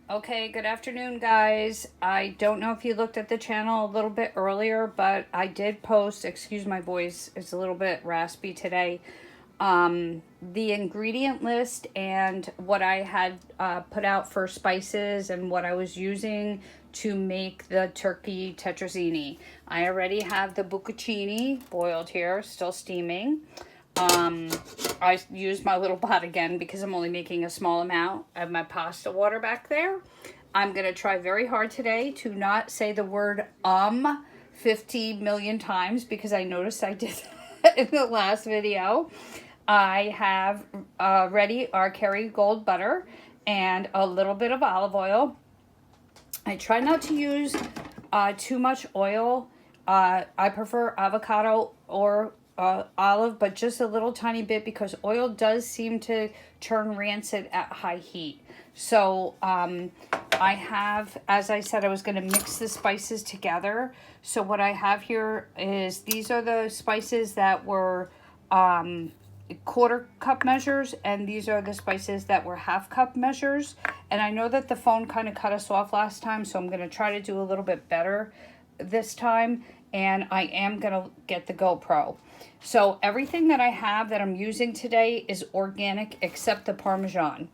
Okay, good afternoon, guys. I don't know if you looked at the channel a little bit earlier, but I did post, excuse my voice, it's a little bit raspy today, the ingredient list and what I had put out for spices and what I was using to make the turkey tetrazzini. I already have the bucatini boiled here, still steaming. I used my little pot again because I'm only making a small amount of my pasta water back there. I'm going to try very hard today to not say the word 50 million times because I noticed I did that in the last video. I have ready our Kerrygold butter and a little bit of olive oil. I try not to use too much oil. I prefer avocado or olive, but just a little tiny bit because oil does seem to turn rancid at high heat. So I have, as I said, I was going to mix the spices together. So what I have here is these are the spices that were quarter cup measures, and these are the spices that were half cup measures. And I know that the phone kind of cut us off last time, so I'm going to try to do a little bit better this time. And I am going to get the GoPro. So everything that I have that I'm using today is organic except the Parmesan.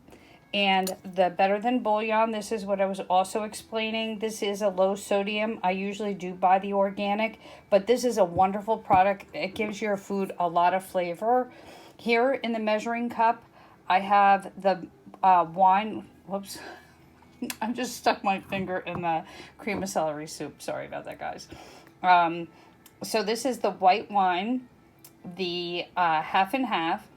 And the Better Than Bouillon, this is what I was also explaining. This is a low sodium. I usually do buy the organic, but this is a wonderful product. It gives your food a lot of flavor. Here in the measuring cup, I have the wine. Whoops. I just stuck my finger in the cream of celery soup. Sorry about that, guys. So this is the white wine, the half and half,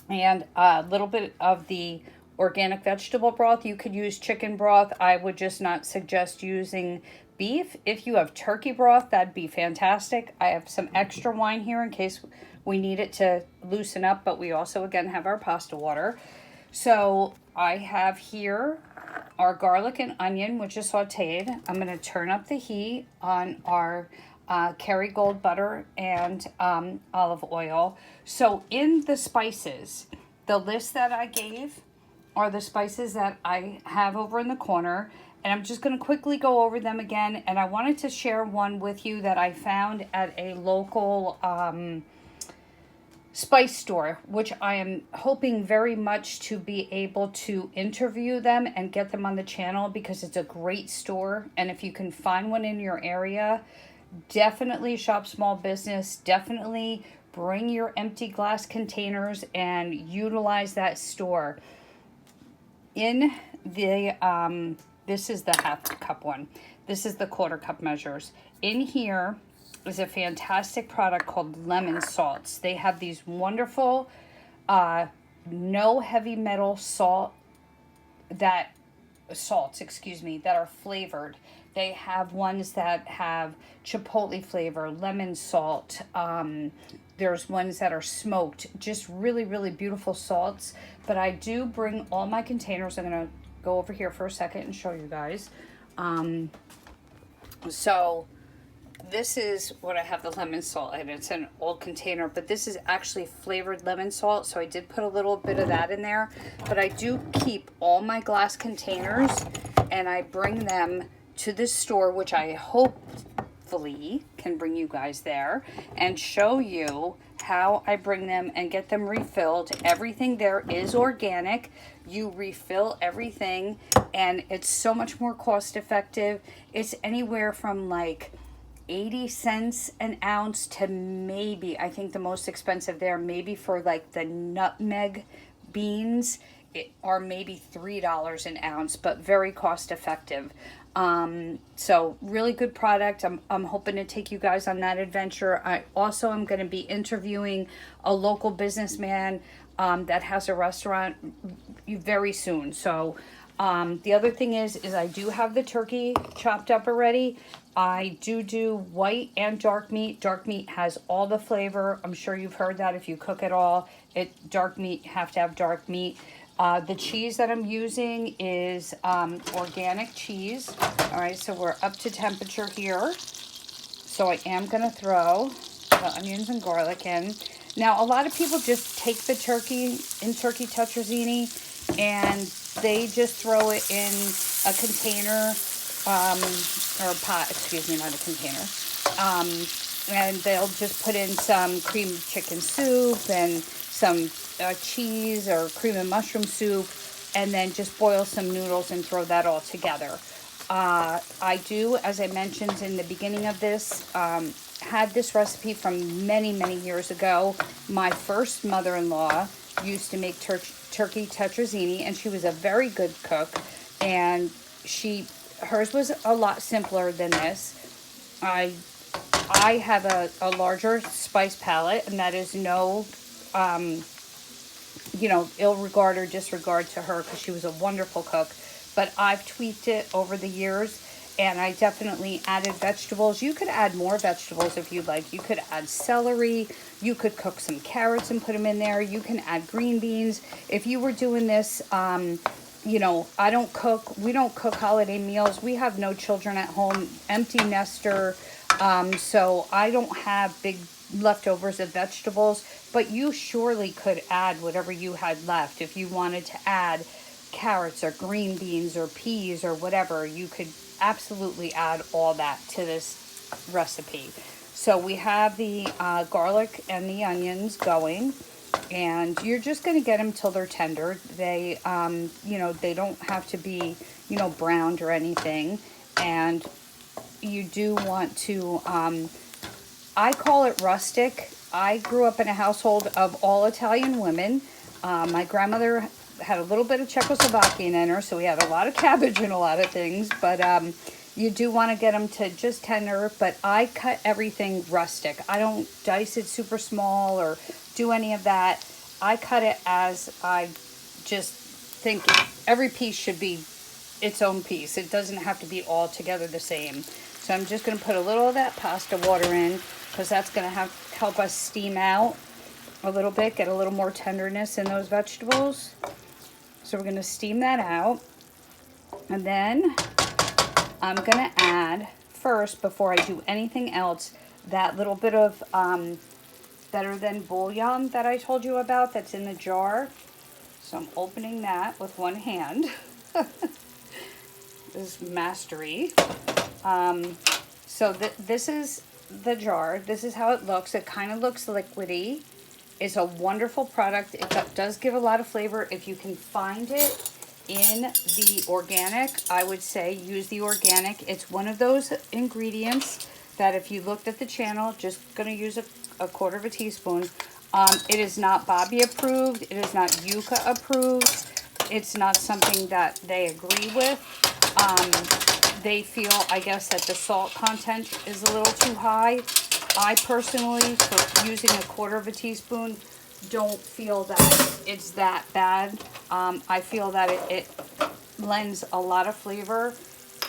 and a little bit of the organic vegetable broth. You could use chicken broth. I would just not suggest using beef. If you have turkey broth, that'd be fantastic. I have some extra wine here in case we need it to loosen up, but we also, again, have our pasta water. So I have here our garlic and onion, which is sauteed. I'm going to turn up the heat on our Kerrygold butter and olive oil. So in the spices, the list that I gave are the spices that I have over in the corner. And I'm just going to quickly go over them again. And I wanted to share one with you that I found at a local spice store, which I am hoping very much to be able to interview them and get them on the channel because it's a great store. And if you can find one in your area, definitely shop small business. Definitely bring your empty glass containers and utilize that store. In the, this is the half cup one. This is the quarter cup measures. In here is a fantastic product called lemon salts. They have these wonderful, no heavy metal salts, that are flavored. They have ones that have chipotle flavor, lemon salt. There's ones that are smoked, just really, really beautiful salts. But I do bring all my containers. I'm going to go over here for a second and show you guys. So this is what I have the lemon salt in. It's an old container, but this is actually flavored lemon salt. So I did put a little bit of that in there, but I do keep all my glass containers and I bring them to this store, which I hopefully can bring you guys there and show you how I bring them and get them refilled. Everything there is organic. You refill everything and it's so much more cost effective. It's anywhere from like 80 cents an ounce to maybe, I think the most expensive there, maybe for like the nutmeg beans, are maybe $3 an ounce, but very cost effective. So really good product. I'm hoping to take you guys on that adventure. I also am going to be interviewing a local businessman that has a restaurant very soon. So the other thing is I do have the turkey chopped up already. I do white and dark meat. Dark meat has all the flavor. I'm sure you've heard that if you cook at all. Dark meat, have to have dark meat. The cheese that I'm using is organic cheese. All right, so we're up to temperature here. So I am going to throw the onions and garlic in. Now, a lot of people just take the turkey in turkey tetrazzini and they just throw it in a container, or a pot, excuse me, not a container. And they'll just put in some cream chicken soup and some cheese or cream and mushroom soup, and then just boil some noodles and throw that all together. I do, as I mentioned in the beginning of this, had this recipe from many, many years ago. My first mother-in-law used to make turkey tetrazzini, and she was a very good cook, and hers was a lot simpler than this. I have a larger spice palette, and that is no, ill regard or disregard to her, because she was a wonderful cook. But I've tweaked it over the years, and I definitely added vegetables. You could add more vegetables if you'd like. You could add celery. You could cook some carrots and put them in there. You can add green beans. If you were doing this, I don't cook. We don't cook holiday meals. We have no children at home, empty nester. So I don't have big leftovers of vegetables, but you surely could add whatever you had left. If you wanted to add carrots or green beans or peas or whatever, you could absolutely add all that to this recipe. So we have the garlic and the onions going, and you're just going to get them till they're tender. They, they don't have to be, browned or anything. And you do want to, I call it rustic. I grew up in a household of all Italian women. My grandmother had a little bit of Czechoslovakian in her, so we had a lot of cabbage and a lot of things, but you do want to get them to just tender. But I cut everything rustic. I don't dice it super small or do any of that. I cut it as I just think every piece should be its own piece. It doesn't have to be all together the same. So I'm just going to put a little of that pasta water in, because that's going to help us steam out a little bit, get a little more tenderness in those vegetables. So we're going to steam that out. And then I'm going to add first, before I do anything else, that little bit of Better Than bouillon that I told you about that's in the jar. So I'm opening that with one hand. This is mastery. So this is the jar. This is how it looks. It kind of looks liquidy. It's a wonderful product. It does give a lot of flavor. If you can find it in the organic, I would say use the organic. It's one of those ingredients that if you looked at the channel, just going to use a quarter of a teaspoon. It is not Bobby approved. It is not Yuka approved. It's not something that they agree with. They feel, I guess, that the salt content is a little too high. I personally, for using a quarter of a teaspoon, don't feel that it's that bad. I feel that it lends a lot of flavor,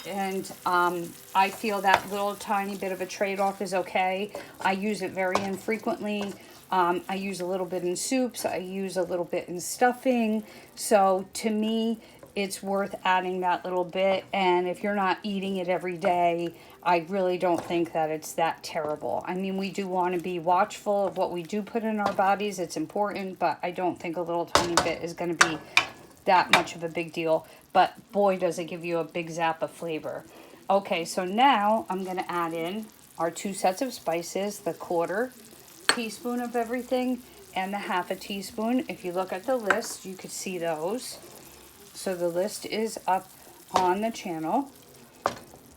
and I feel that little tiny bit of a trade-off is okay. I use it very infrequently. I use a little bit in soups. I use a little bit in stuffing. So to me, it's worth adding that little bit. And if you're not eating it every day, I really don't think that it's that terrible. I mean, we do want to be watchful of what we do put in our bodies. It's important, but I don't think a little tiny bit is going to be that much of a big deal. But boy, does it give you a big zap of flavor. Okay, so now I'm going to add in our 2 sets of spices, the quarter teaspoon of everything and the half a teaspoon. If you look at the list, you could see those. So the list is up on the channel,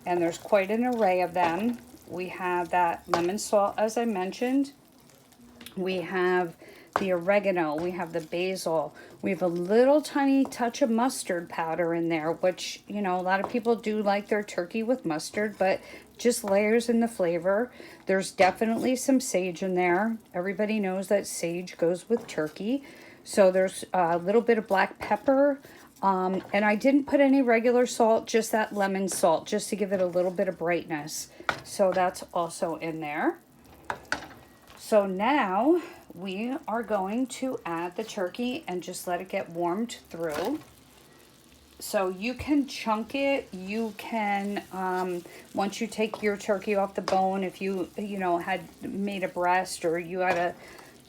and there's quite an array of them. We have that lemon salt, as I mentioned. We have the oregano. We have the basil. We have a little tiny touch of mustard powder in there, which, a lot of people do like their turkey with mustard, but just layers in the flavor. There's definitely some sage in there. Everybody knows that sage goes with turkey. So there's a little bit of black pepper. And I didn't put any regular salt, just that lemon salt, just to give it a little bit of brightness. So that's also in there. So now we are going to add the turkey and just let it get warmed through. So you can chunk it. You can, once you take your turkey off the bone, if you had made a breast or you had a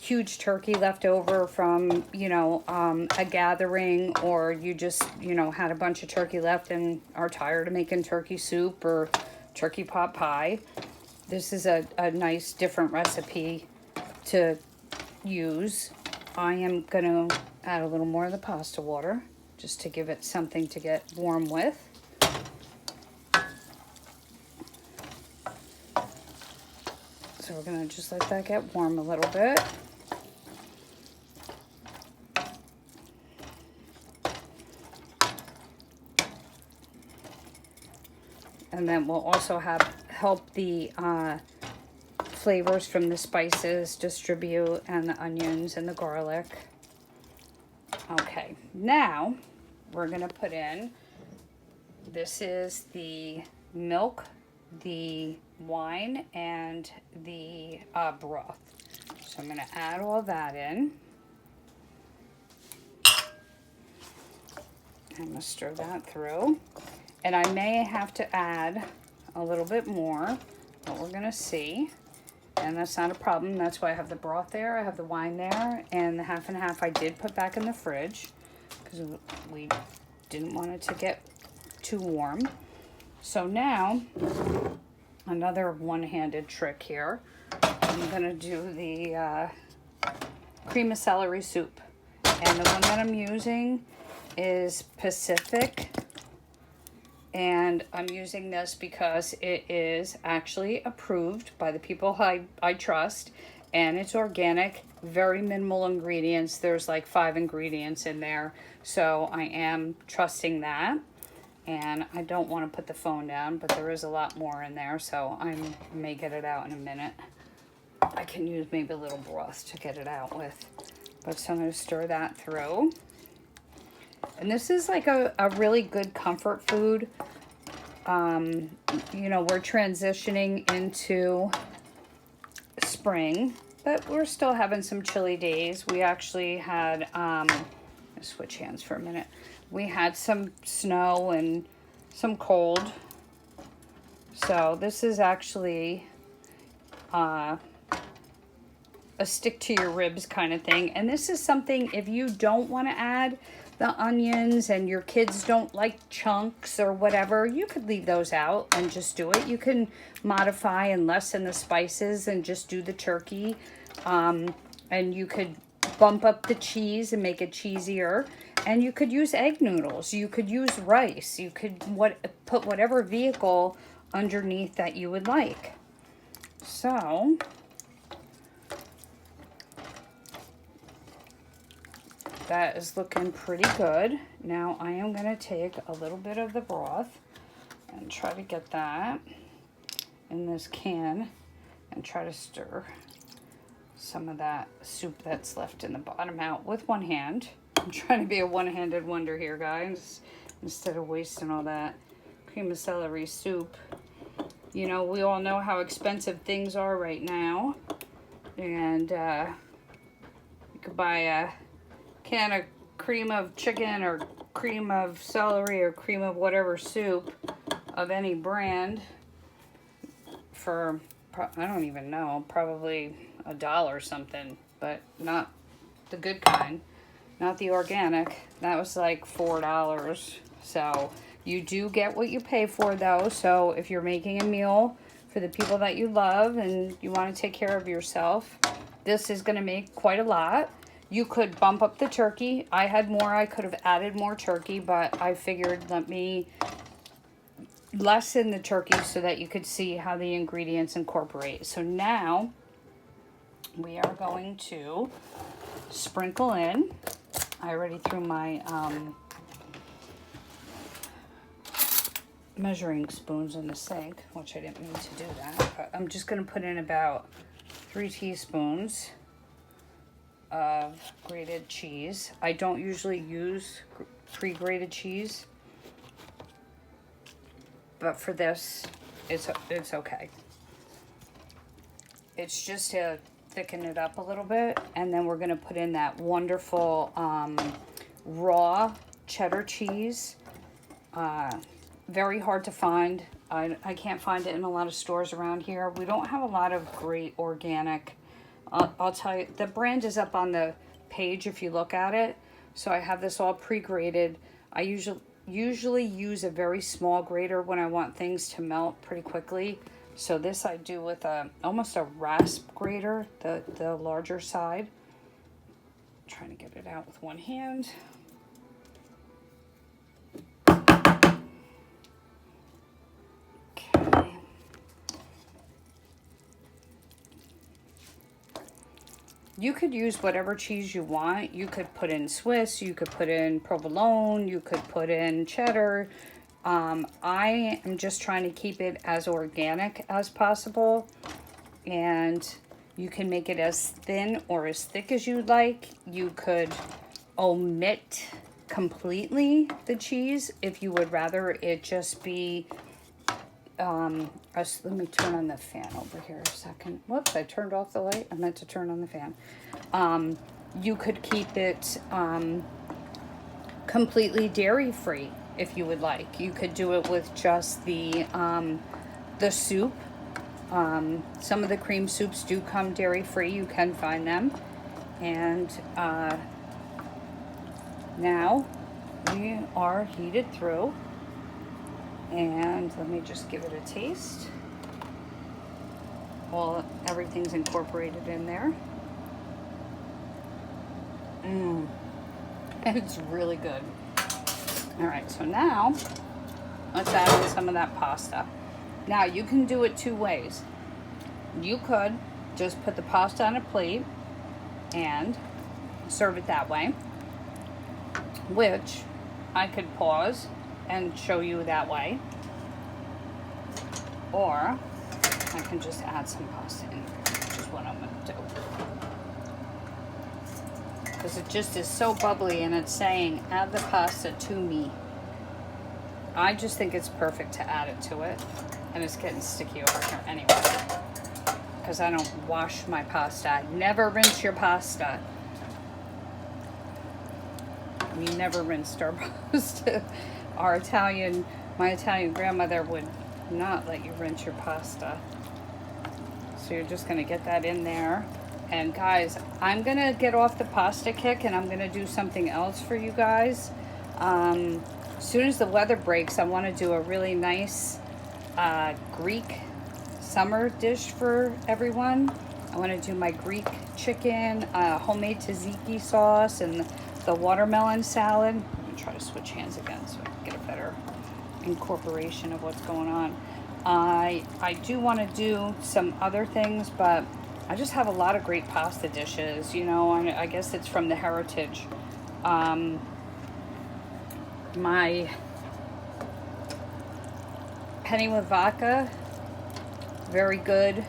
huge turkey left over from, you know, a gathering, or you just, you know, had a bunch of turkey left and are tired of making turkey soup or turkey pot pie, this is a nice different recipe to use. I am going to add a little more of the pasta water just to give it something to get warm with. So we're going to just let that get warm a little bit. And then we'll also help the flavors from the spices distribute, and the onions and the garlic. Okay, now we're going to put in, this is the milk, the wine, and the broth. So I'm going to add all that in. I'm going to stir that through. And I may have to add a little bit more, but we're going to see. And that's not a problem. That's why I have the broth there. I have the wine there. And the half and half I did put back in the fridge because we didn't want it to get too warm. So now, another one-handed trick here. I'm going to do the cream of celery soup. And the one that I'm using is Pacific. And I'm using this because it is actually approved by the people I trust. And it's organic, very minimal ingredients. There's like 5 ingredients in there. So I am trusting that. And I don't want to put the phone down, but there is a lot more in there. So I may get it out in a minute. I can use maybe a little broth to get it out with. But so I'm going to stir that through. And this is like a really good comfort food. You know, we're transitioning into spring, but we're still having some chilly days. We actually had, let's switch hands for a minute. We had some snow and some cold. So this is actually a stick to your ribs kind of thing. And this is something, if you don't want to add the onions and your kids don't like chunks or whatever, you could leave those out and just do it. You can modify and lessen the spices and just do the turkey. And you could bump up the cheese and make it cheesier. And you could use egg noodles. You could use rice. You could put whatever vehicle underneath that you would like. So that is looking pretty good. Now I am going to take a little bit of the broth and try to get that in this can and try to stir some of that soup that's left in the bottom out with one hand. I'm trying to be a one-handed wonder here, guys, instead of wasting all that cream of celery soup. You know, we all know how expensive things are right now. And you could buy a can of cream of chicken or cream of celery or cream of whatever soup of any brand for, I don't even know, probably $1 something, but not the good kind, not the organic. That was like $4. So you do get what you pay for though. So if you're making a meal for the people that you love and you want to take care of yourself, this is going to make quite a lot. You could bump up the turkey. I had more. I could have added more turkey, but I figured let me lessen the turkey so that you could see how the ingredients incorporate. So now we are going to sprinkle in. I already threw my measuring spoons in the sink, which I didn't mean to do that. But I'm just going to put in about 3 teaspoons of grated cheese. I don't usually use pre-grated cheese, but for this, it's okay. It's just to thicken it up a little bit, and then we're gonna put in that wonderful raw cheddar cheese. Very hard to find. I can't find it in a lot of stores around here. We don't have a lot of great organic I'll tell you, the brand is up on the page if you look at it. So I have this all pre-grated. I usually use a very small grater when I want things to melt pretty quickly. So this I do with almost a rasp grater, the larger side. I'm trying to get it out with one hand. Okay. You could use whatever cheese you want. You could put in Swiss, you could put in provolone, you could put in cheddar. I am just trying to keep it as organic as possible, and you can make it as thin or as thick as you'd like. You could omit completely the cheese if you would rather it just be let me turn on the fan over here a second. Whoops, I turned off the light. I meant to turn on the fan. You could keep it completely dairy-free if you would like. You could do it with just the soup. Some of the cream soups do come dairy-free. You can find them. And now we are heated through. And let me just give it a taste. Well, everything's incorporated in there. It's really good. All right, so now let's add in some of that pasta. Now you can do it two ways. You could just put the pasta on a plate and serve it that way, which I could pause and show you that way, or I can just add some pasta in, which is what I'm going to do, because it just is so bubbly and it's saying add the pasta to me. I just think it's perfect to add it to it, and it's getting sticky over here anyway because I don't wash my pasta. Never rinse your pasta. We never rinsed our pasta. My Italian grandmother would not let you rinse your pasta. So you're just gonna get that in there. And guys, I'm gonna get off the pasta kick and I'm gonna do something else for you guys. As soon as the weather breaks, I wanna do a really nice Greek summer dish for everyone. I wanna do my Greek chicken, homemade tzatziki sauce, and the watermelon salad. Let me try to switch hands again so I can get a better incorporation of what's going on. I do want to do some other things, but I just have a lot of great pasta dishes, you know. I guess it's from the heritage. My penny with vodka, very good.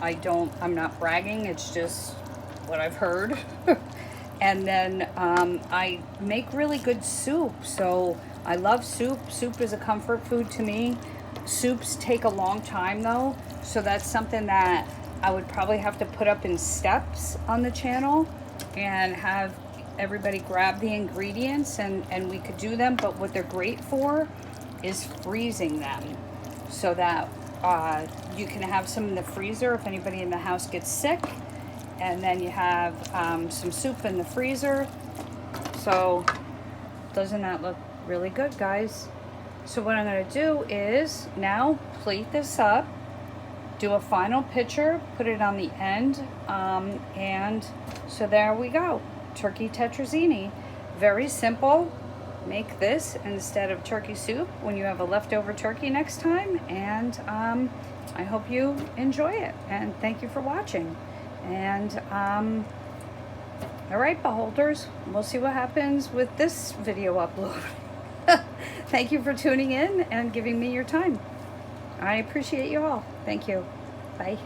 I'm not bragging, it's just what I've heard. And then I make really good soup. So I love soup. Soup is a comfort food to me. Soups take a long time though. So that's something that I would probably have to put up in steps on the channel and have everybody grab the ingredients and we could do them. But what they're great for is freezing them so that you can have some in the freezer if anybody in the house gets sick. And then you have some soup in the freezer. So doesn't that look really good, guys? So what I'm going to do is now plate this up, do a final picture, put it on the end, and so there we go. Turkey tetrazzini. Very simple. Make this instead of turkey soup when you have a leftover turkey next time. And I hope you enjoy it. And thank you for watching. And all right, beholders, we'll see what happens with this video upload. Thank you for tuning in and giving me your time. I appreciate you all. Thank you. Bye.